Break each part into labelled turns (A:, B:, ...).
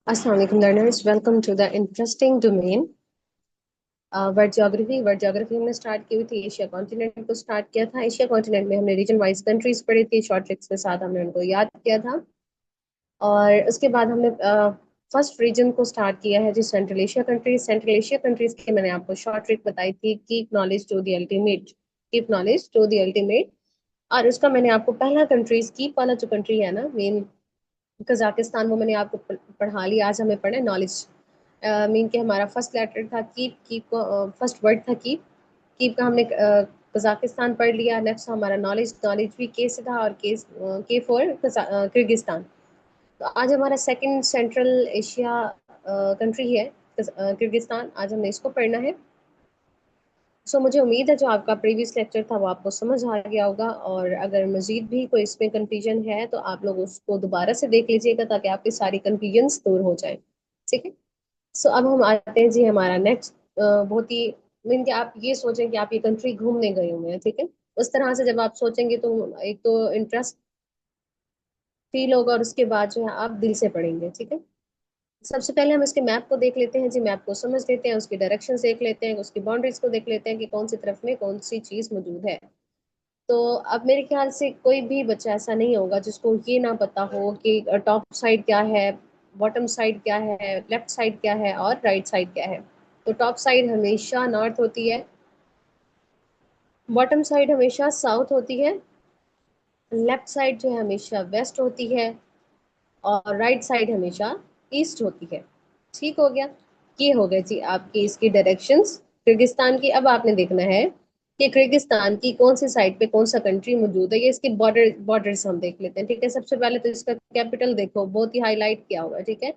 A: Assalamu alaikum learners, welcome to the interesting domain word geography हमने start की हुई थी। एशिया कॉन्टिनेंट को स्टार्ट किया था। एशिया कॉन्टिनेंट में हमने रीजन वाइज कंट्रीज पढ़ी थी, शॉर्ट ट्रिक्स के साथ हमने उनको याद किया था। और उसके बाद हमने फर्स्ट रीजन को स्टार्ट किया है जी, central Asia countries. Central Asia countries की मैंने आपको शॉर्ट ट्रिक बताई थी, keep knowledge to the ultimate, keep knowledge to the ultimate. और उसका मैंने आपको पहला कंट्रीज, कीप वाला जो कंट्री है ना मेन, कजाकिस्तान, वो मैंने आपको पढ़ा लिया। आज हमें पढ़ना है नॉलेज। मीन के हमारा फर्स्ट लेटर था कीप, कीप को फर्स्ट वर्ड था कीप। कीप का हमने कजाकिस्तान पढ़ लिया। नेक्स्ट हमारा नॉलेज, नॉलेज भी के से था, और के फॉर किर्गिस्तान। तो आज हमारा सेकंड सेंट्रल एशिया कंट्री है किर्गिस्तान। आज हमने इसको पढ़ना है। सो मुझे उम्मीद है जो आपका प्रीवियस लेक्चर था वो आपको समझ आ गया होगा, और अगर मजीद भी कोई इसमें कंफ्यूजन है तो आप लोग उसको दोबारा से देख लीजिएगा ताकि आपकी सारी कंफ्यूजन्स दूर हो जाए। ठीक है। सो अब हम आते हैं जी हमारा नेक्स्ट। बहुत ही मीन कि आप ये सोचें कि आप ये कंट्री घूमने गए हुए हैं। ठीक है। उस तरह से जब आप सोचेंगे तो एक तो इंटरेस्ट फील होगा, और उसके बाद जो है आप दिल से पढ़ेंगे। ठीक है। सबसे पहले हम इसके मैप को देख लेते हैं जी, मैप को समझ लेते हैं, उसकी डायरेक्शन देख लेते हैं, उसकी बाउंड्रीज को देख लेते हैं कि कौन सी तरफ में कौन सी चीज मौजूद है। तो अब मेरे ख्याल से कोई भी बच्चा ऐसा नहीं होगा जिसको ये ना पता हो कि टॉप साइड क्या है, बॉटम साइड क्या है, लेफ्ट साइड क्या है और राइट साइड क्या है। तो टॉप साइड हमेशा नॉर्थ होती है, बॉटम साइड हमेशा साउथ होती है, लेफ्ट साइड जो है हमेशा वेस्ट होती है, और राइट साइड हमेशा ईस्ट होती है। ठीक हो गया। ये हो गए जी आपकी इसकी डायरेक्शंस किर्गिस्तान की। अब आपने देखना है कि किर्गिस्तान की कौन सी साइड पे कौन सा कंट्री मौजूद है। ये इसके बॉर्डर्स हम देख लेते हैं। ठीक है। सबसे पहले तो इसका कैपिटल देखो, बहुत ही हाईलाइट किया हुआ है। ठीक है।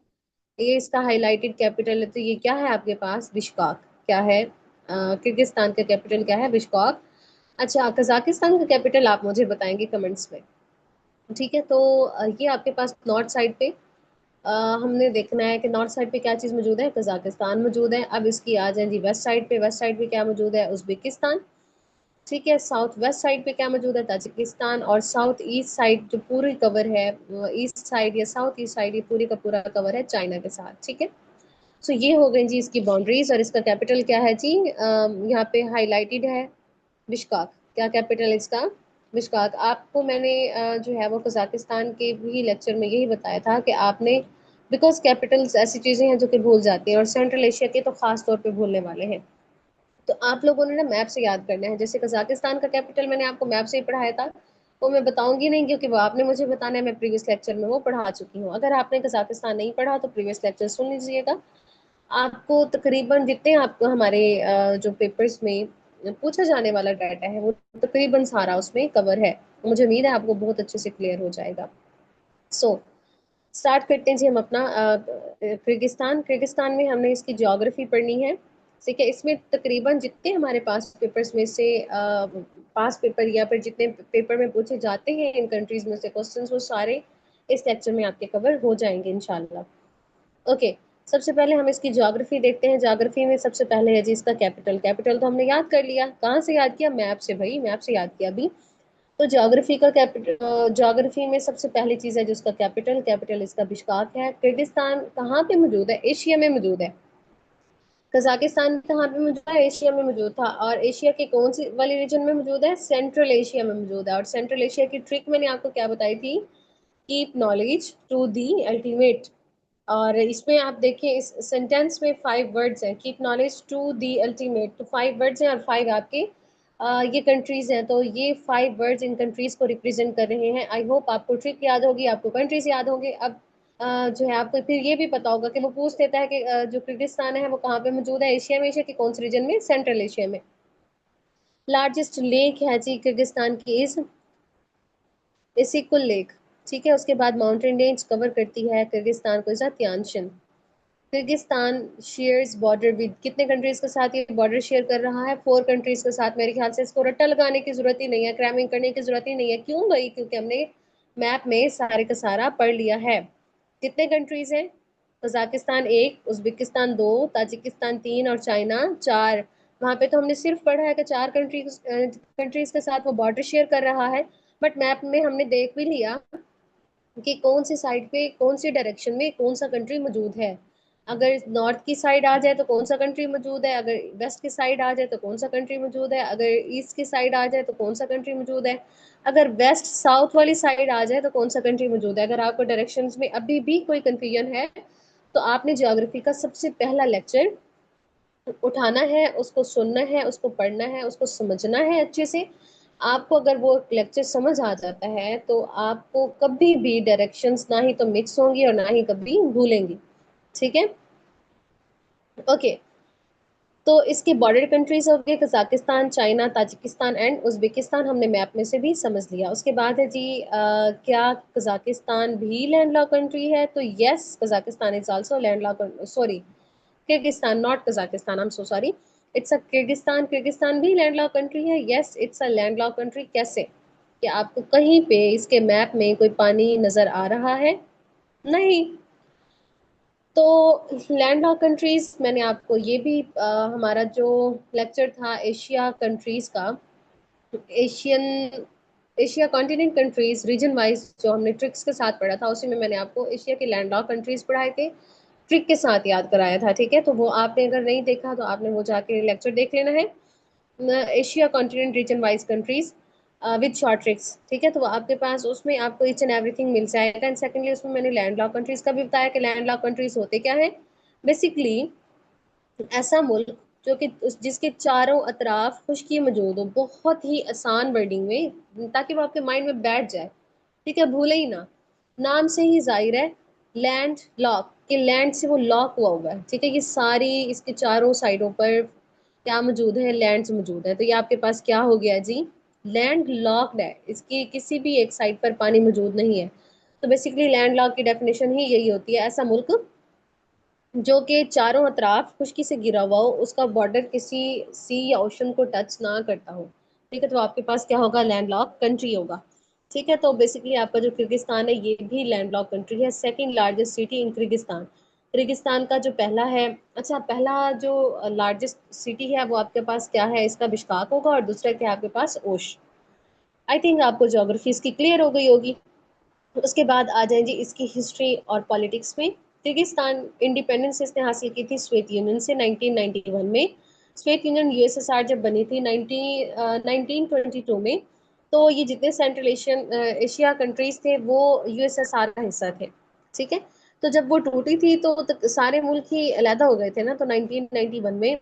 A: ये इसका हाईलाइटेड कैपिटल है। तो ये क्या है आपके पास, बिश्काक। क्या है किर्गिस्तान का कैपिटल क्या है, बिश्काक। अच्छा, कजाकिस्तान का कैपिटल आप मुझे बताएंगे कमेंट्स में। ठीक है। तो ये आपके पास नॉर्थ साइड पे अ, हमने देखना है कि नॉर्थ साइड पे क्या चीज़ मौजूद है, कजाकिस्तान मौजूद है। अब इसकी आ जाए जी वेस्ट साइड पे। वेस्ट साइड पे क्या मौजूद है, उज्बेकिस्तान। ठीक है। साउथ वेस्ट साइड पे क्या मौजूद है, ताजिकिस्तान। और साउथ ईस्ट साइड जो पूरी कवर है, ईस्ट साइड या साउथ ईस्ट साइड, ये पूरी का पूरा कवर है चाइना के साथ। ठीक है। सो ये हो गई जी इसकी बाउंड्रीज। और इसका कैपिटल क्या है जी, यहाँ पे हाईलाइटेड है बिश्काक। क्या कैपिटल है इसका, बिश्काक। आपको मैंने जो है वो कजाकिस्तान के भी लेक्चर में यही बताया था कि आपने, बिकॉज कैपिटल्स ऐसी चीजें हैं जो कि भूल जाती हैं, और सेंट्रल एशिया के तो खास तौर पे भूलने वाले हैं। तो आप लोगों ने ना मैप से याद करना है। जैसे कजाकिस्तान का कैपिटल मैंने आपको मैप से ही पढ़ाया था, वो मैं बताऊंगी नहीं क्योंकि वो आपने मुझे बताना है। मैं प्रीवियस लेक्चर में वो पढ़ा चुकी हूँ। अगर आपने कजाकिस्तान नहीं पढ़ा तो प्रीवियस लेक्चर सुन लीजिएगा। आपको तकरीबन जितने आपको हमारे जो पेपर्स में पूछा जाने वाला डाटा है वो तकरीबन सारा उसमें कवर है। मुझे उम्मीद है आपको बहुत अच्छे से क्लियर हो जाएगा। सो स्टार्ट करते हैं जी हम अपना किर्गिस्तान। किर्गिस्तान में हमने इसकी ज्योग्राफी पढ़नी है। ठीक है। इसमें तकरीबन जितने हमारे पास पेपर्स में से पास पेपर या फिर जितने पेपर में पूछे जाते हैं इन कंट्रीज में से क्वेश्चंस, वो सारे इस लेक्चर में आपके कवर हो जाएंगे इंशाल्लाह। ओके। सबसे पहले हम इसकी ज्योग्राफी देखते हैं। ज्योग्राफी में सबसे पहले है जी इसका कैपिटल। कैपिटल तो हमने याद कर लिया। कहाँ से याद किया, मैप से भाई, मैप से याद किया अभी। तो ज्योग्राफी का कैपिटल, ज्योग्राफी में सबसे पहली चीज है जिसका कैपिटल, कैपिटल इसका बिश्काक है। किर्गिस्तान कहाँ पे मौजूद है, एशिया में मौजूद है। कजाकिस्तान कहाँ पे मौजूद है, एशिया में मौजूद था। और एशिया के कौन सी वाली रीजन में मौजूद है, सेंट्रल एशिया में मौजूद है। और सेंट्रल एशिया की ट्रिक मैंने आपको क्या बताई थी, keep knowledge to the ultimate. और इसमें आप देखिए इस सेंटेंस में 5 वर्ड्स हैं, keep knowledge to the ultimate. तो 5 वर्ड्स हैं और 5 आपके ये कंट्रीज हैं। तो ये 5 वर्ड्स इन कंट्रीज को रिप्रेजेंट कर रहे हैं। आई होप आपको ट्रिक याद होगी, आपको कंट्रीज याद होंगे। अब जो है आपको फिर ये भी पता होगा कि वो पूछ लेता है कि जो किर्गिस्तान है वो कहाँ पे मौजूद है, एशिया में। एशिया के कौन से रीजन में, सेंट्रल एशिया में। लार्जेस्ट लेक है जी किर्गिस्तान की इसी कुल लेक। ठीक है। उसके बाद माउंटेन रेंज कवर करती है किर्गिस्तान को इस त्यानशिन। किर्गिस्तान शेयर्स बॉर्डर विद कितने कंट्रीज के साथ ये बॉर्डर शेयर कर रहा है, 4 कंट्रीज के साथ। मेरे ख्याल से इसको रट्टा लगाने की जरूरत ही नहीं है, क्रैमिंग करने की जरूरत ही नहीं है। क्यों भाई, क्योंकि हमने मैप में सारे का सारा पढ़ लिया है। कितने कंट्रीज हैं, कजाकिस्तान 1, उज्बेकिस्तान 2, ताजिकिस्तान 3 और चाइना 4। वहां पे तो हमने सिर्फ पढ़ा है कि 4 कंट्रीज के साथ वो बॉर्डर शेयर कर रहा है। बट मैप में हमने देख भी लिया कि कौन सी साइड पे कौन सी डायरेक्शन में कौन सा कंट्री मौजूद है। अगर नॉर्थ की साइड आ जाए तो कौन सा कंट्री मौजूद है, अगर वेस्ट की साइड आ जाए तो कौन सा कंट्री मौजूद है, अगर ईस्ट की साइड आ जाए तो कौन सा कंट्री मौजूद है, अगर वेस्ट साउथ वाली साइड आ जाए तो कौन सा कंट्री मौजूद है। अगर आपको डायरेक्शंस में अभी भी कोई कंफ्यूजन है तो आपने ज्योग्राफी का सबसे पहला लेक्चर उठाना है, उसको सुनना है, उसको पढ़ना है, उसको समझना है अच्छे से। आपको अगर वो लेक्चर समझ आ जाता है तो आपको कभी भी डायरेक्शंस ना ही तो मिक्स होंगी और ना ही कभी भूलेंगी। ठीक है, ओके। तो इसके बॉर्डर कंट्रीज हो गए Kazakhstan, China, Tajikistan and Uzbekistan, हमने मैप में से भी समझ लिया। उसके बाद है जी क्या कजाकिस्तान भी लैंडलॉक कंट्री है? तो yes, Kazakhstan is also landlock, sorry, Kyrgyzstan, not Kazakhstan, I am so sorry, it's a Kyrgyzstan. Kyrgyzstan भी लैंडलॉक कंट्री है, yes it's a landlock country. कैसे? कि आपको कहीं पे इसके मैप में कोई पानी नजर आ रहा है? नहीं। तो लैंडलॉक कंट्रीज, मैंने आपको ये भी हमारा जो लेक्चर था एशिया कंट्रीज का, Asian Asia continent countries region wise जो हमने ट्रिक्स के साथ पढ़ा था, उसी में मैंने आपको एशिया के लैंडलॉक कंट्रीज पढ़ाए थे, ट्रिक के साथ याद कराया था। ठीक है, तो वो आपने अगर नहीं देखा तो आपने वो जाके लेक्चर देख लेना है, Asia continent region wise countries with short tricks. ठीक है, तो वो आपके पास उसमें आपको ईच एंड एवरीथिंग मिल जाएगा। एंड सेकेंडली उसमें मैंने लैंडलॉक कंट्रीज का भी बताया कि लैंडलॉक कंट्रीज होते क्या है। बेसिकली ऐसा मुल्क जो कि जिसके चारों अतराफ खुशकी मौजूद हो, बहुत ही आसान वर्डिंग में, ताकि वो आपके माइंड में बैठ जाए। ठीक है, भूले ही ना, नाम से ही जाहिर है लैंड लॉक, कि लैंड से वो लॉक हुआ है। ठीक है, ये सारी इसके चारों साइडों पर क्या मौजूद है? लैंड मौजूद है। तो ये आपके पास क्या हो गया जी? लैंड लॉक्ड है, इसकी किसी भी एक साइड पर पानी मौजूद नहीं है। तो बेसिकली लैंड लॉक की डेफिनेशन ही यही होती है, ऐसा मुल्क जो कि चारों अतराफ खुशकी से घिरा हुआ हो, उसका बॉर्डर किसी सी या ओशन को टच ना करता हो। ठीक है, तो आपके पास क्या होगा? लैंडलॉक कंट्री होगा। ठीक है, तो बेसिकली आपका जो किर्गिस्तान है ये भी लैंडलॉक कंट्री है। Second largest city in Kyrgyzstan, Kyrgyzstan का जो पहला है, अच्छा पहला जो लार्जेस्ट सिटी है वो आपके पास क्या है? इसका बिश्काक होगा, और दूसरा क्या है आपके पास? ओश। आई थिंक आपको ज्योग्राफी इसकी क्लियर हो गई होगी। उसके बाद आ जाएं जी इसकी हिस्ट्री और पॉलिटिक्स में। किर्गिस्तान इंडिपेंडेंस इसने हासिल की थी सोवियत यूनियन से 1991 में। सोवियत यूनियन यूएसएसआर जब बनी थी 1922 में, तो ये जितने सेंट्रल एशियन एशिया कंट्रीज थे वो यूएसएसआर का हिस्सा थे। ठीक है, तो जब वो टूटी थी तो सारे मुल्क ही अलहदा हो गए थे ना, तो 1991 में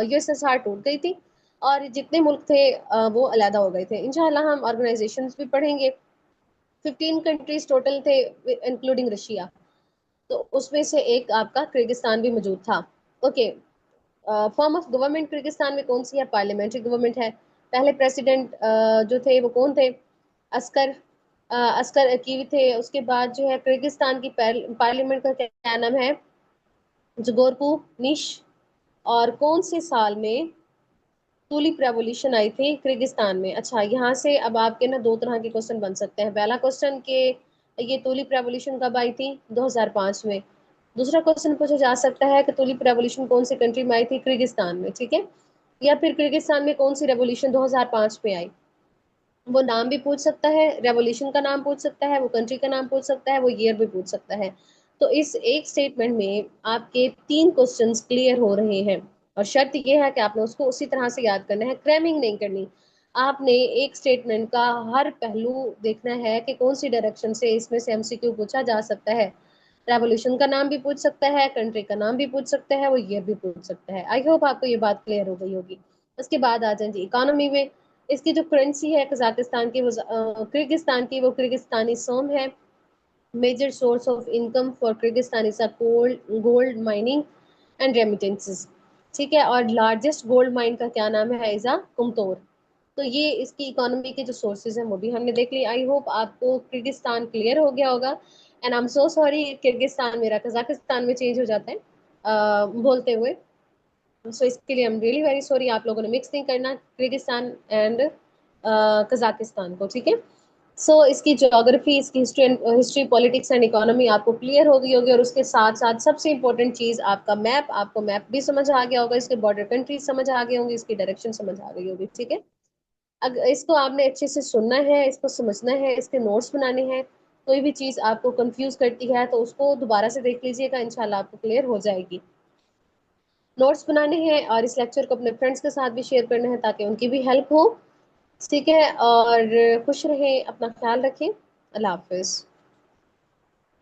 A: यूएसएसआर टूट गई थी और जितने मुल्क थे वो अलहदा हो गए थे। इंशाल्लाह हम ऑर्गेनाइजेशंस भी पढ़ेंगे। 15 कंट्रीज टोटल थे इंक्लूडिंग रशिया, तो उसमें से एक आपका किर्गिस्तान भी मौजूद था। Okay, form of government Kyrgyzstan में कौन सी है? पार्लियामेंट्री गवर्नमेंट है। पहले प्रेसिडेंट जो थे वो कौन थे? अस्कर अस्कर अकीवी थे। उसके बाद जो है किर्गिस्तान की पार्लियामेंट का क्या नाम है? जगोरकू निश। और कौन से साल में टूलिप रेवोल्यूशन आई थी किर्गिस्तान में? अच्छा, यहाँ से अब आपके ना दो तरह के क्वेश्चन बन सकते हैं। पहला क्वेश्चन के ये टूलिप रेवोल्यूशन कब आई थी? 2005 में। दूसरा क्वेश्चन पूछा जा सकता है कि टूलिप रेवोल्यूशन कौन सी कंट्री में आई थी? किर्गिस्तान में। ठीक है, या फिर किर्गिस्तान में कौन सी रेवोल्यूशन 2005 में आई? वो नाम भी पूछ सकता है, रेवोल्यूशन का नाम पूछ सकता है, वो कंट्री का नाम पूछ सकता है, वो ईयर भी पूछ सकता है। तो इस एक स्टेटमेंट में आपके तीन क्वेश्चंस क्लियर हो रहे हैं, और शर्त ये है कि आपने उसको उसी तरह से याद करना है, क्रैमिंग नहीं करनी। आपने एक स्टेटमेंट का हर पहलू देखना है कि कौन सी डायरेक्शन से इसमें से एमसीक्यू पूछा जा सकता है। रेवोल्यूशन का नाम भी पूछ सकता है, कंट्री का नाम भी पूछ सकता है, वो ईयर भी पूछ सकता है। आई होप आपको ये बात क्लियर हो गई होगी। उसके बाद आ जाए जी इकोनॉमी में। इसकी जो करेंसी है कजाकिस्तान की, वो किर्गिस्तान की, वो किर्गिस्तानी सोम है। Major source of income for Kyrgyzstan is gold gold mining and remittances. ठीक है, और लार्जेस्ट गोल्ड माइन का क्या नाम है? इजा कुमतोर। तो ये इसकी इकोनॉमी के जो सोर्सेज हैं वो भी हमने देख ली। आई होप आपको किर्गिस्तान क्लियर हो गया होगा। And I am so sorry, Kyrgyzstan मेरा कजाकिस्तान में चेंज हो जाता है बोलते हुए। सो इसके लिए I am really very sorry. आप लोगों ने मिक्स नहीं करना किर्गिस्तान एंड कजाकिस्तान को। ठीक है, सो इसकी ज्योग्राफी, इसकी हिस्ट्री पॉलिटिक्स एंड इकोनॉमी आपको क्लियर हो गई होगी। और उसके साथ साथ सबसे इंपॉर्टेंट चीज आपका मैप, आपको मैप भी समझ आ गया होगा, इसके बॉर्डर कंट्रीज समझ आ गए होंगे, इसकी डायरेक्शन समझ आ गई होगी। ठीक है, अगर इसको आपने अच्छे से सुनना है, इसको समझना है, इसके नोट्स बनाने हैं, कोई भी चीज आपको कंफ्यूज करती है तो उसको दोबारा से देख लीजिएगा, इंशाल्लाह आपको क्लियर हो जाएगी। नोट्स बनाने हैं और इस लेक्चर को अपने फ्रेंड्स के साथ भी शेयर करना है ताकि उनकी भी हेल्प हो। ठीक है, और खुश रहें, अपना ख्याल रखें। अल्लाह हाफिज।